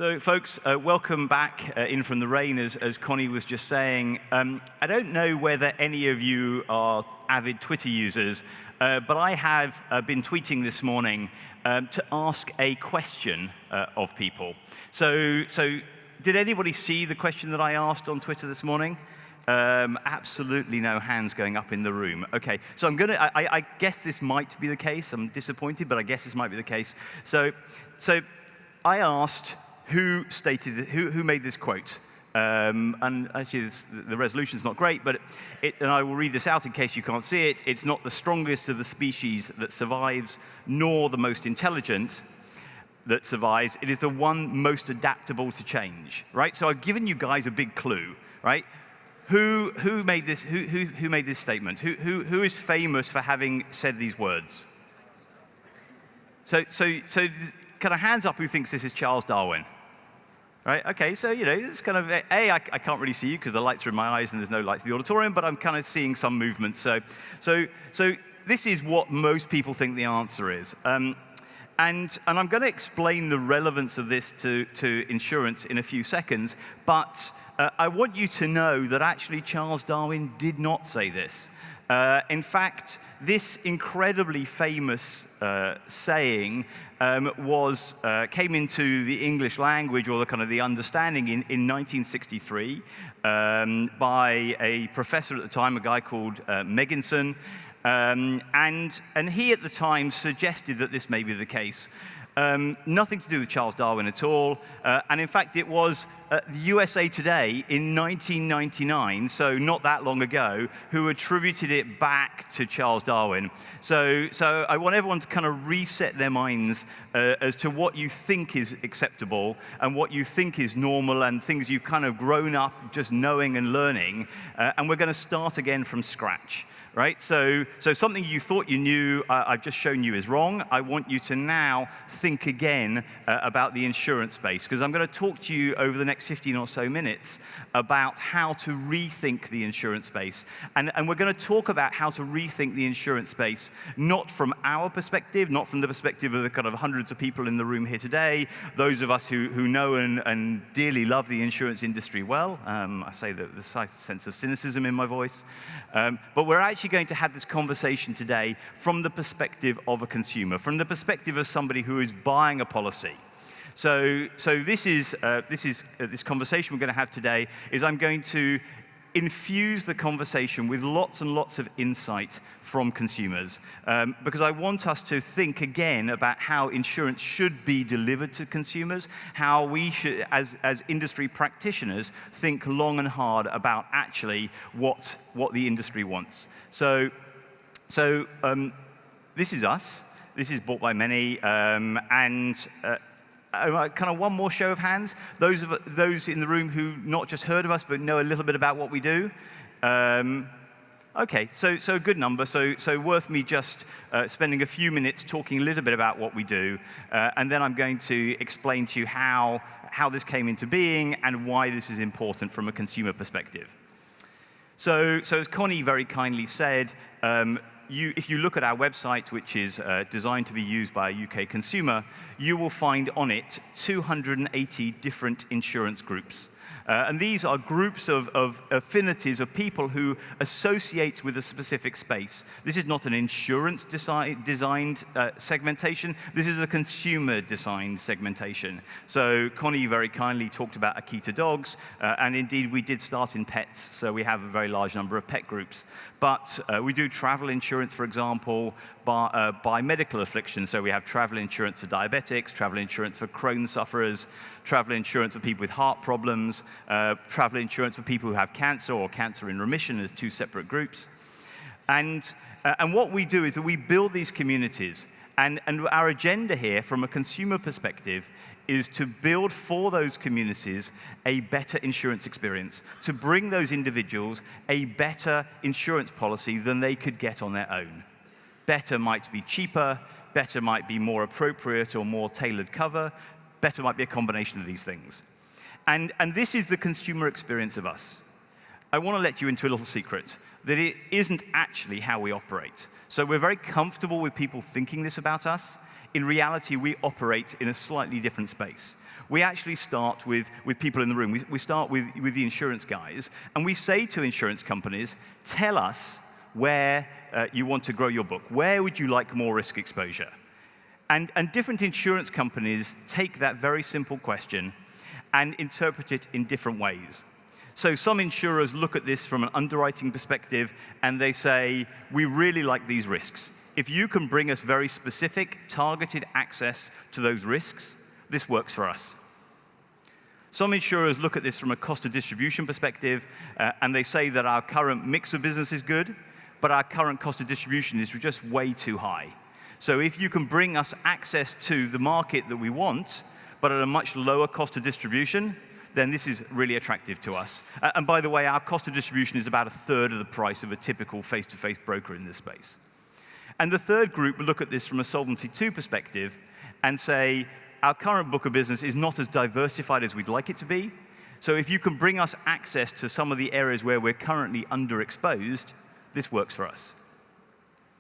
So, folks, welcome back in from the rain, as Connie was just saying. I don't know whether any of you are avid Twitter users, but I have been tweeting this morning to ask a question of people. So did anybody see the question that I asked on Twitter this morning? Absolutely no hands going up in the room. Okay, so I guess this might be the case. I'm disappointed, but I guess this might be the case. So I asked who made this quote. And actually, the resolution's not great, but and I will read this out in case you can't see it. It's not the strongest of the species that survives, nor the most intelligent that survives. It is the one most adaptable to change, right? So I've given you guys a big clue, right? Who made this? Who made this statement? Who is famous for having said these words? So kind of hands up who thinks this is Charles Darwin. Right, okay, so, it's kind of, I can't really see you because the lights are in my eyes and there's no lights in the auditorium, but I'm kind of seeing some movement. So this is what most people think the answer is. And I'm going to explain the relevance of this to insurance in a few seconds, but I want you to know that actually Charles Darwin did not say this. In fact, this incredibly famous saying came into the English language, or the understanding, in 1963 by a professor at the time, a guy called Megginson, and he at the time suggested that this may be the case. Nothing to do with Charles Darwin at all, and in fact it was the USA Today in 1999, so not that long ago, who attributed it back to Charles Darwin. So I want everyone to kind of reset their minds as to what you think is acceptable and what you think is normal and things you've kind of grown up just knowing and learning, and we're going to start again from scratch. Right, so something you thought you knew, I've just shown you is wrong. I want you to now think again about the insurance space, because I'm going to talk to you over the next 15 or so minutes about how to rethink the insurance space. And we're going to talk about how to rethink the insurance space, not from our perspective, not from the perspective of the kind of hundreds of people in the room here today, those of us who know and dearly love the insurance industry well. I say the sense of cynicism in my voice. But we're actually going to have this conversation today from the perspective of a consumer, from the perspective of somebody who is buying a policy. So this conversation we're going to have today is I'm going to infuse the conversation with lots and lots of insight from consumers, because I want us to think again about how insurance should be delivered to consumers, how we should, as industry practitioners, think long and hard about actually what the industry wants. So this is us. This is bought by many, and kind of one more show of hands. Those in the room who not just heard of us, but know a little bit about what we do. Okay, so a good number. So worth me just spending a few minutes talking a little bit about what we do, and then I'm going to explain to you how this came into being and why this is important from a consumer perspective. So as Connie very kindly said, if you look at our website, which is designed to be used by a UK consumer, you will find on it 280 different insurance groups. And these are groups of affinities of people who associate with a specific space. This is not an insurance designed segmentation. This is a consumer designed segmentation. So Connie very kindly talked about Akita dogs, and indeed we did start in pets, so we have a very large number of pet groups. But we do travel insurance, for example, by medical affliction. So we have travel insurance for diabetics, travel insurance for Crohn's sufferers, travel insurance for people with heart problems, travel insurance for people who have cancer or cancer in remission as two separate groups. And what we do is that we build these communities. And our agenda here, from a consumer perspective, is to build for those communities a better insurance experience, to bring those individuals a better insurance policy than they could get on their own. Better might be cheaper, better might be more appropriate or more tailored cover, better might be a combination of these things. And this is the consumer experience of us. I want to let you into a little secret, that it isn't actually how we operate. So we're very comfortable with people thinking this about us. In reality, we operate in a slightly different space. we actually start with people in the room. We start with the insurance guys, and we say to insurance companies, tell us where you want to grow your book. Where would you like more risk exposure? And different insurance companies take that very simple question and interpret it in different ways. So some insurers look at this from an underwriting perspective, and they say, we really like these risks. If you can bring us very specific, targeted access to those risks, this works for us. Some insurers look at this from a cost of distribution perspective, and they say that our current mix of business is good, but our current cost of distribution is just way too high. So if you can bring us access to the market that we want, but at a much lower cost of distribution, then this is really attractive to us. And by the way, our cost of distribution is about 1/3 of the price of a typical face-to-face broker in this space. And the third group will look at this from a Solvency II perspective and say, our current book of business is not as diversified as we'd like it to be. So if you can bring us access to some of the areas where we're currently underexposed, this works for us.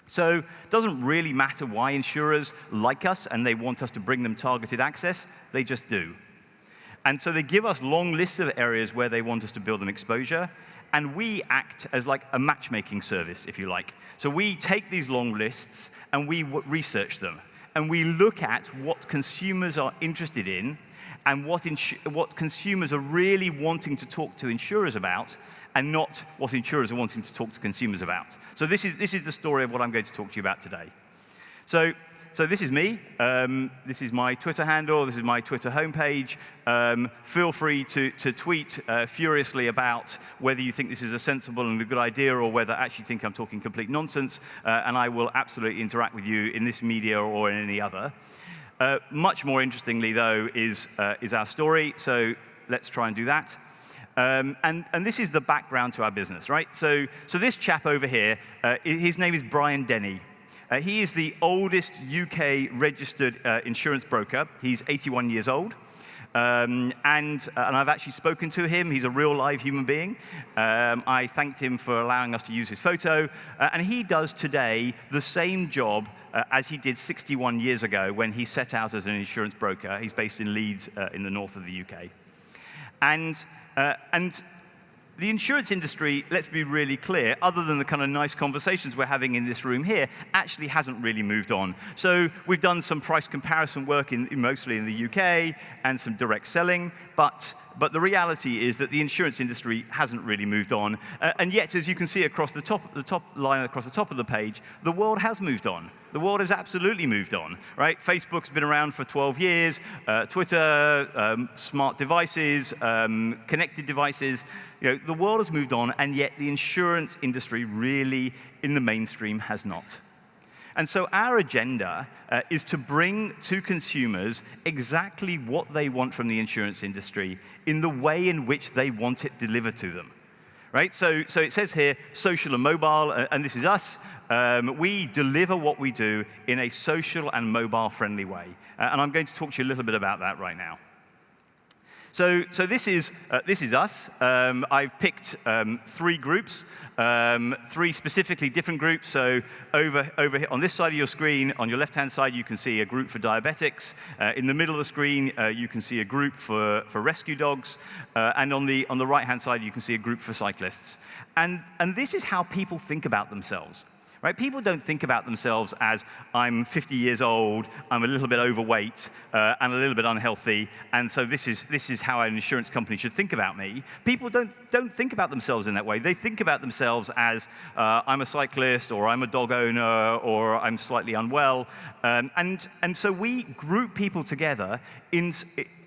So it doesn't really matter why insurers like us and they want us to bring them targeted access, they just do. And so they give us long lists of areas where they want us to build them exposure, and we act as like a matchmaking service, if you like. So we take these long lists and we research them. And we look at what consumers are interested in and what consumers are really wanting to talk to insurers about, and not what insurers are wanting to talk to consumers about. So this is the story of what I'm going to talk to you about today. So this is me. This is my Twitter handle. This is my Twitter homepage. Feel free to tweet furiously about whether you think this is a sensible and a good idea, or whether I actually think I'm talking complete nonsense, and I will absolutely interact with you in this media or in any other. Much more interestingly, though, is our story. So let's try and do that. And this is the background to our business, right? So this chap over here, his name is Brian Denny. He is the oldest UK registered insurance broker. He's 81 years old. And I've actually spoken to him. He's a real live human being. I thanked him for allowing us to use his photo. And he does today the same job as he did 61 years ago when he set out as an insurance broker. He's based in Leeds in the north of the UK. And the insurance industry, let's be really clear, other than the kind of nice conversations we're having in this room here, actually hasn't really moved on. So we've done some price comparison work mostly in the UK and some direct selling, but the reality is that the insurance industry hasn't really moved on. And yet, as you can see across the top line across the top of the page, the world has moved on. The world has absolutely moved on, right? Facebook's been around for 12 years, Twitter, smart devices, connected devices. The world has moved on, and yet the insurance industry really, in the mainstream, has not. And so our agenda is to bring to consumers exactly what they want from the insurance industry in the way in which they want it delivered to them. Right? So it says here, social and mobile, and this is us. We deliver what we do in a social and mobile-friendly way. And I'm going to talk to you a little bit about that right now. So this is us. I've picked 3 groups, 3 specifically different groups. So over here on this side of your screen, on your left-hand side, you can see a group for diabetics. In the middle of the screen, you can see a group for rescue dogs, and on the right-hand side, you can see a group for cyclists. And this is how people think about themselves. Right? People don't think about themselves as, I'm 50 years old, I'm a little bit overweight, and a little bit unhealthy, and so this is how an insurance company should think about me. People don't think about themselves in that way. They think about themselves as, I'm a cyclist, or I'm a dog owner, or I'm slightly unwell. And so we group people together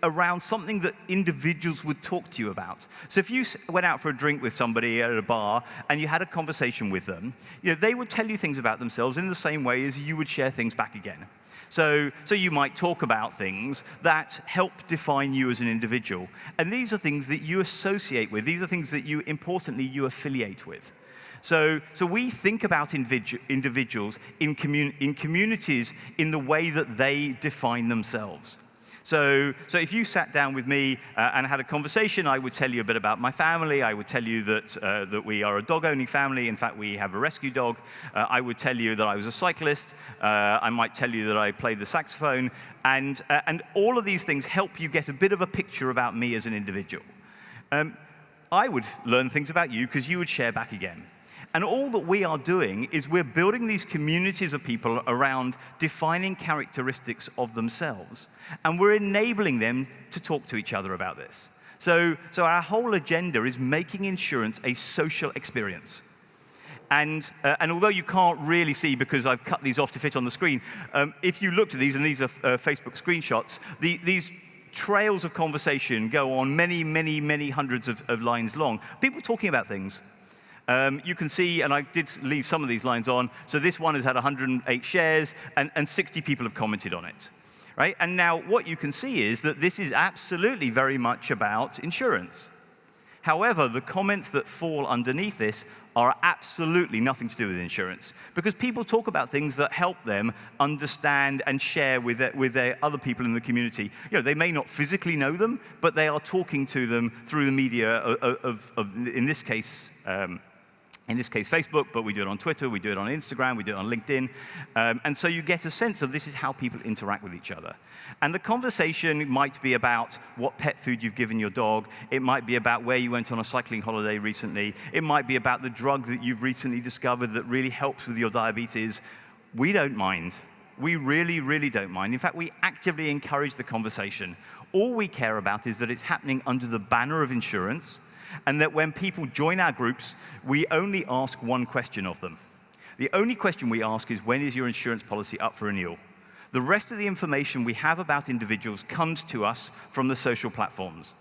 around something that individuals would talk to you about. So if you went out for a drink with somebody at a bar and you had a conversation with them, they would tell you things about themselves in the same way as you would share things back again. So you might talk about things that help define you as an individual. And these are things that you associate with. These are things that importantly, you affiliate with. So we think about individuals in communities in the way that they define themselves. So if you sat down with me and had a conversation, I would tell you a bit about my family. I would tell you that we are a dog-owning family. In fact, we have a rescue dog. I would tell you that I was a cyclist. I might tell you that I played the saxophone. And all of these things help you get a bit of a picture about me as an individual. I would learn things about you because you would share back again. And all that we are doing is we're building these communities of people around defining characteristics of themselves. And we're enabling them to talk to each other about this. So our whole agenda is making insurance a social experience. And although you can't really see, because I've cut these off to fit on the screen, if you looked at these, and these are Facebook screenshots, these trails of conversation go on many, many, many hundreds of lines long. People talking about things. You can see, and I did leave some of these lines on, so this one has had 108 shares, and 60 people have commented on it. Right? And now what you can see is that this is absolutely very much about insurance. However, the comments that fall underneath this are absolutely nothing to do with insurance, because people talk about things that help them understand and share with their other people in the community. You know, they may not physically know them, but they are talking to them through the media of in this case, Facebook, but we do it on Twitter, we do it on Instagram, we do it on LinkedIn. And so you get a sense of this is how people interact with each other. And the conversation might be about what pet food you've given your dog. It might be about where you went on a cycling holiday recently. It might be about the drug that you've recently discovered that really helps with your diabetes. We don't mind. We really, really don't mind. In fact, we actively encourage the conversation. All we care about is that it's happening under the banner of insurance, and that when people join our groups, we only ask one question of them. The only question we ask is, when is your insurance policy up for renewal? The rest of the information we have about individuals comes to us from the social platforms.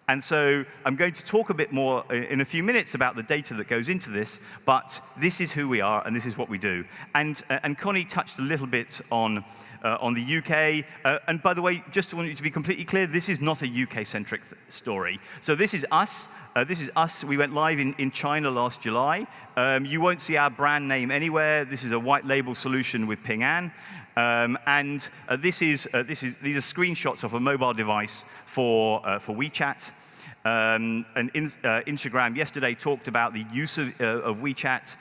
And so I'm going to talk a bit more in a few minutes about the data that goes into this, but this is who we are and this is what we do. And Connie touched a little bit on the UK. And by the way, just to want you to be completely clear, this is not a UK-centric story. So this is us. We went live in China last July. You won't see our brand name anywhere. This is a white label solution with Ping An. These are screenshots of a mobile device for WeChat. And Instagram yesterday talked about the use of WeChat.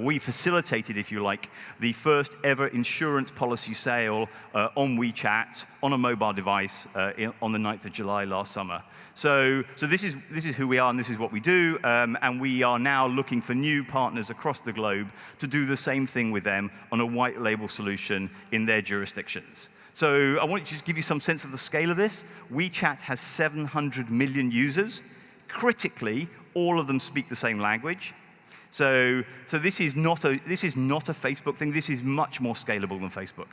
We facilitated, if you like, the first ever insurance policy sale on WeChat on a mobile device on the 9th of July last summer. So this is who we are and this is what we do, and we are now looking for new partners across the globe to do the same thing with them on a white label solution in their jurisdictions. So I want to just give you some sense of the scale of this. WeChat has 700 million users. Critically, all of them speak the same language. So this is not a Facebook thing. This is much more scalable than Facebook.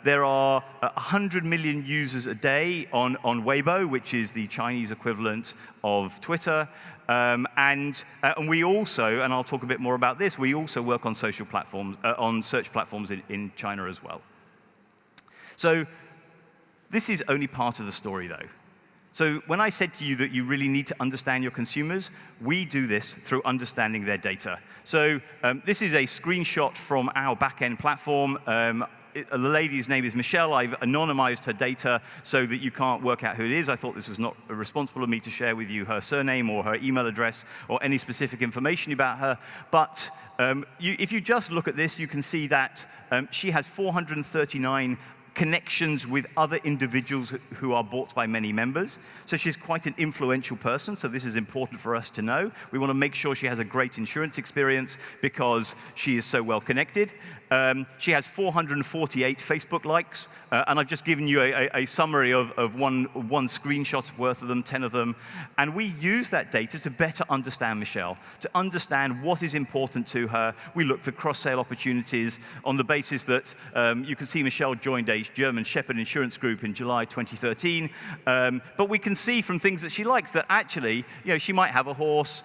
There are 100 million users a day on Weibo, which is the Chinese equivalent of Twitter. And we also, and I'll talk a bit more about this, we also work on social platforms, on search platforms in China as well. So this is only part of the story, though. So when I said to you that you really need to understand your consumers, we do this through understanding their data. So this is a screenshot from our back-end platform. The lady's name is Michelle. I've anonymized her data so that you can't work out who it is. I thought this was not responsible of me to share with you her surname or her email address or any specific information about her. But if you just look at this, you can see that she has 439 connections with other individuals who are bought by many members. So she's quite an influential person, so this is important for us to know. We want to make sure she has a great insurance experience because she is so well connected. She has 448 Facebook likes, and I've just given you a summary of one screenshot worth of them, 10 of them. And we use that data to better understand Michelle, to understand what is important to her. We look for cross-sale opportunities on the basis that you can see Michelle joined a German Shepherd insurance group in July 2013. But we can see from things that she likes that actually, you know, she might have a horse,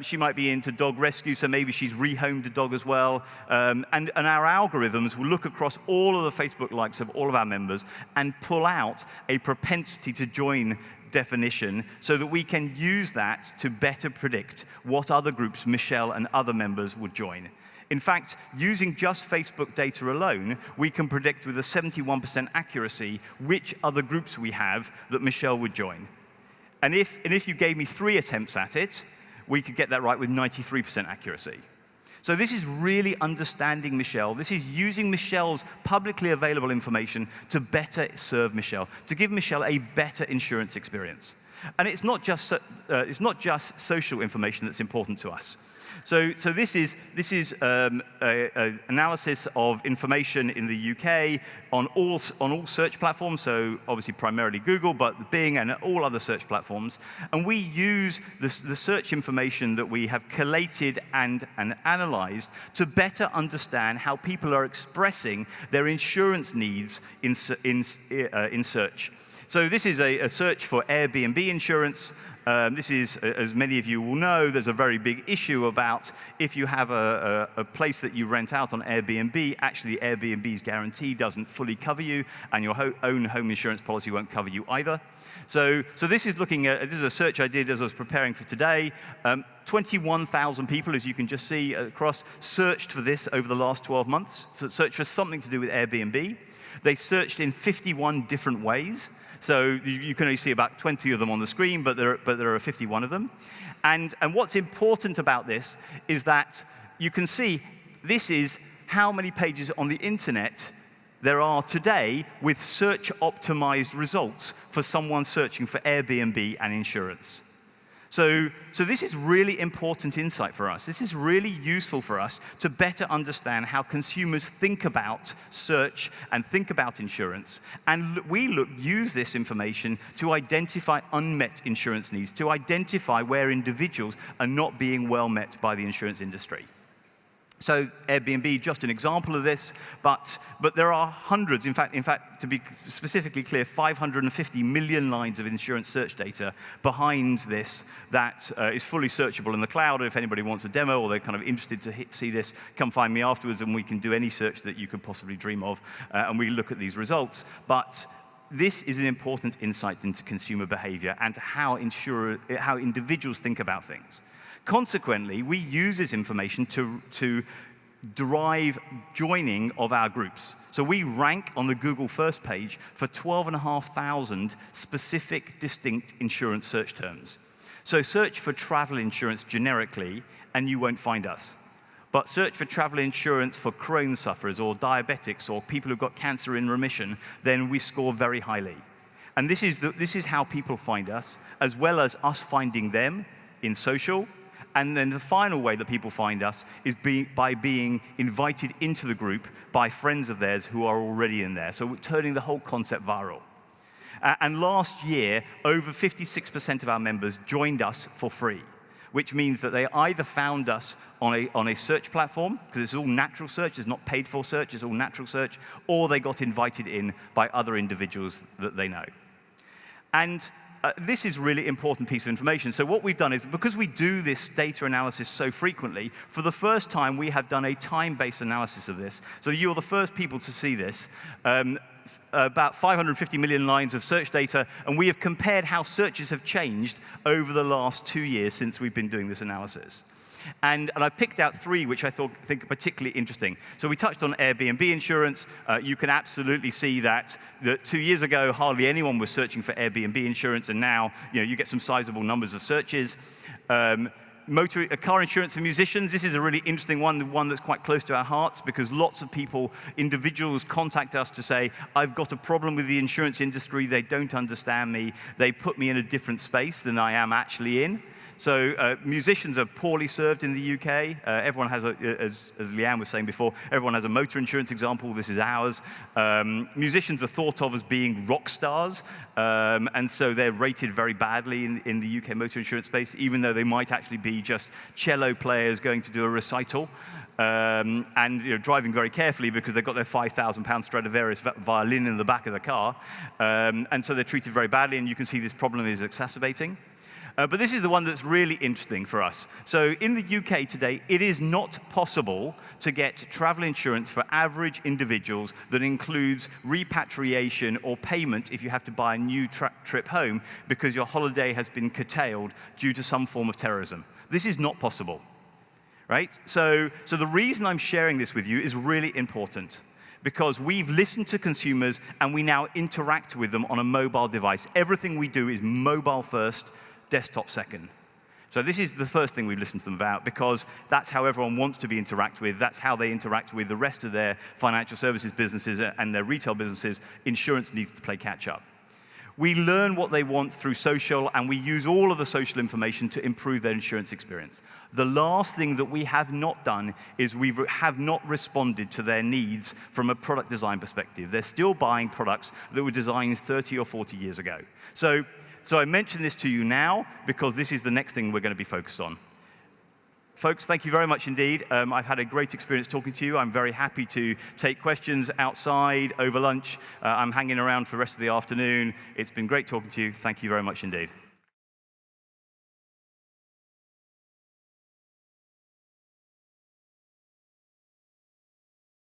she might be into dog rescue, so maybe she's rehomed a dog as well. And our algorithms will look across all of the Facebook likes of all of our members and pull out a propensity to join definition so that we can use that to better predict what other groups Michelle and other members would join. In fact, using just Facebook data alone, we can predict with a 71% accuracy which other groups we have that Michelle would join. And if you gave me 3 attempts at it, we could get that right with 93% accuracy. So this is really understanding Michelle. This is using Michelle's publicly available information to better serve Michelle, to give Michelle a better insurance experience. And it's not just social information that's important to us. So this is an analysis of information in the UK on all search platforms, so obviously primarily Google, but Bing and all other search platforms. And we use the search information that we have collated and analyzed to better understand how people are expressing their insurance needs in search. So this is a search for Airbnb insurance. This is, as many of you will know, there's a very big issue about if you have a place that you rent out on Airbnb, actually Airbnb's guarantee doesn't fully cover you, and your own home insurance policy won't cover you either. So this is looking at, this is a search I did as I was preparing for today. 21,000 people, as you can just see across, searched for this over the last 12 months, searched for something to do with Airbnb. They searched in 51 different ways. So you can only see about 20 of them on the screen, but there are 51 of them. And what's important about this is that you can see this is how many pages on the internet there are today with search-optimized results for someone searching for Airbnb and insurance. So this is really important insight for us. This is really useful for us to better understand how consumers think about search and think about insurance. And we use this information to identify unmet insurance needs, to identify where individuals are not being well met by the insurance industry. So Airbnb, just an example of this, but there are hundreds, in fact, to be specifically clear, 550 million lines of insurance search data behind this that is fully searchable in the cloud. If anybody wants a demo or they're kind of interested to see this, come find me afterwards and we can do any search that you could possibly dream of, and we look at these results. But this is an important insight into consumer behavior and how individuals think about things. Consequently, we use this information to derive joining of our groups. So we rank on the Google first page for 12,500 specific, distinct insurance search terms. So search for travel insurance generically, and you won't find us. But search for travel insurance for Crohn's sufferers or diabetics or people who've got cancer in remission, then we score very highly. And this is how people find us, as well as us finding them in social. And then the final way that people find us is by being invited into the group by friends of theirs who are already in there. So we're turning the whole concept viral. And last year, over 56% of our members joined us for free, which means that they either found us on a search platform, because it's all natural search, it's not paid for search, it's all natural search, or they got invited in by other individuals that they know. And this is a really important piece of information. So what we've done is, because we do this data analysis so frequently, for the first time we have done a time-based analysis of this. So you're the first people to see this. About 550 million lines of search data, and we have compared how searches have changed over the last 2 years since we've been doing this analysis. And I picked out 3 which I think are particularly interesting. So we touched on Airbnb insurance. You can absolutely see that 2 years ago, hardly anyone was searching for Airbnb insurance, and now you get some sizable numbers of searches. Car insurance for musicians, this is a really interesting one that's quite close to our hearts, because lots of people, individuals, contact us to say, I've got a problem with the insurance industry, they don't understand me, they put me in a different space than I am actually in. So musicians are poorly served in the UK. Everyone has, as Leanne was saying before, everyone has a motor insurance example. This is ours. Musicians are thought of as being rock stars, and so they're rated very badly in the UK motor insurance space, even though they might actually be just cello players going to do a recital. And driving very carefully because they've got their £5,000 Stradivarius violin in the back of the car. And so they're treated very badly, and you can see this problem is exacerbating. But this is the one that's really interesting for us. So in the UK today, it is not possible to get travel insurance for average individuals that includes repatriation or payment if you have to buy a new trip home because your holiday has been curtailed due to some form of terrorism. This is not possible. right? So the reason I'm sharing this with you is really important, because we've listened to consumers and we now interact with them on a mobile device. Everything we do is mobile first, desktop second. So this is the first thing we've listened to them about, because that's how everyone wants to be interacted with. That's how they interact with the rest of their financial services businesses and their retail businesses. Insurance needs to play catch up. We learn what they want through social, and we use all of the social information to improve their insurance experience. The last thing that we have not done is we have not responded to their needs from a product design perspective. They're still buying products that were designed 30 or 40 years ago. So I mention this to you now because this is the next thing we're going to be focused on. Folks, thank you very much indeed. I've had a great experience talking to you. I'm very happy to take questions outside over lunch. I'm hanging around for the rest of the afternoon. It's been great talking to you. Thank you very much indeed.